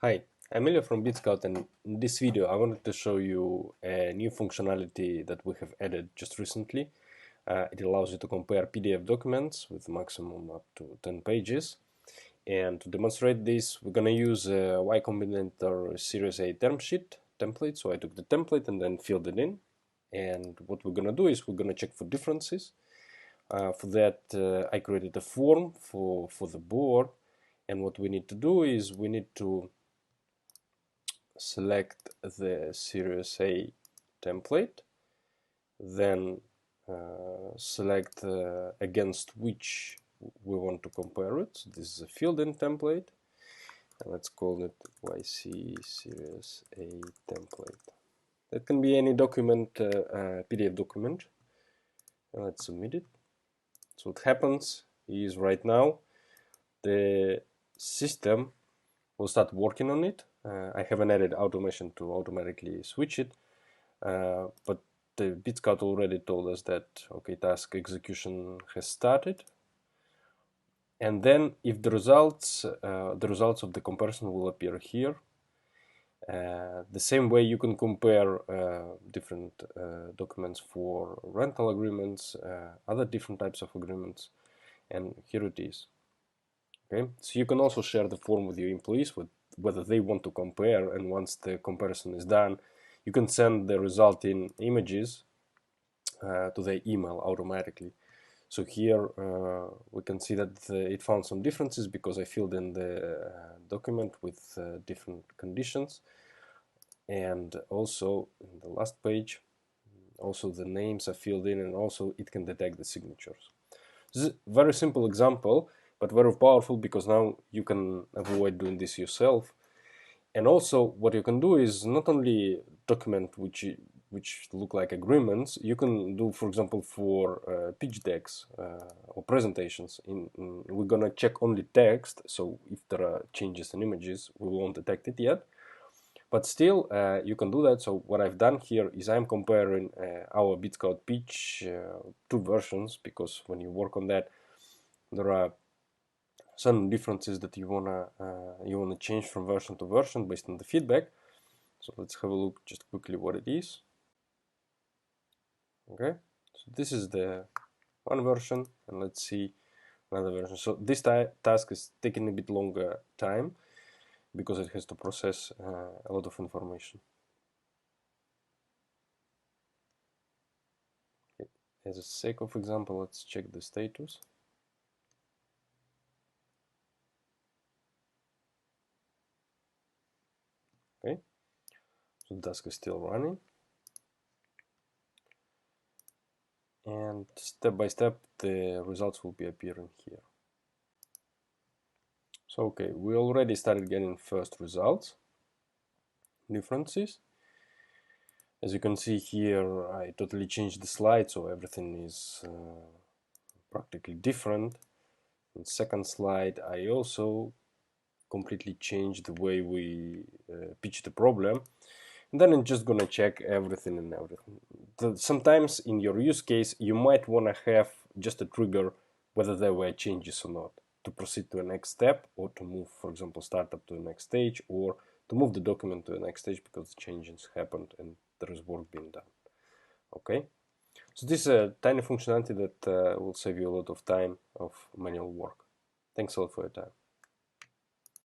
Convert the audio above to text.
Hi, I'm Ilya from Bitskout, and in this video I wanted to show you a new functionality that we have added just recently. It allows you to compare PDF documents with maximum up to 10 pages. And to demonstrate this, we're going to use a Y Combinator Series A term sheet template. So I took the template and then filled it in. And what we're going to do is we're going to check for differences. For that, I created a form for the board. And what we need to do is we need to select the Series A template, then select against which we want to compare it. So this is a filled-in template, and let's call it YC Series A template. That can be any document, PDF document, and let's submit it. So what happens is right now the system will start working on it. I haven't added automation to automatically switch it, but the Bitskout already told us that okay, task execution has started. And then if the results of the comparison will appear here. The same way you can compare different documents for rental agreements, other different types of agreements, and here it is. Okay, so you can also share the form with your employees with whether they want to compare, and once the comparison is done, you can send the resulting images to their email automatically. So here we can see that it found some differences because I filled in the document with different conditions, and also in the last page also the names are filled in, and also it can detect the signatures. This is a very simple example, but very powerful because now you can avoid doing this yourself. And also what you can do is not only document which look like agreements, you can do, for example, for pitch decks or presentations. We're gonna check only text, so if there are changes in images, we won't detect it yet. But still, you can do that. So what I've done here is I'm comparing our Bitskout pitch two versions, because when you work on that, there are some differences that you wanna change from version to version based on the feedback. So let's have a look just quickly what it is. Okay, so this is the one version, and let's see another version. So this task is taking a bit longer time because it has to process a lot of information. Okay. As a sake of example, let's check the status. Okay, so the task is still running, and step by step the results will be appearing here. So okay, we already started getting first results, differences. As you can see here, I totally changed the slide, so everything is practically different. In second slide, I also completely changed the way we pitch the problem. And then I'm just gonna check everything and everything. Sometimes in your use case, you might wanna have just a trigger whether there were changes or not, to proceed to the next step, or to move, for example, startup to the next stage, or to move the document to the next stage because changes happened and there is work being done. Okay, so this is a tiny functionality that will save you a lot of time of manual work. Thanks a lot for your time.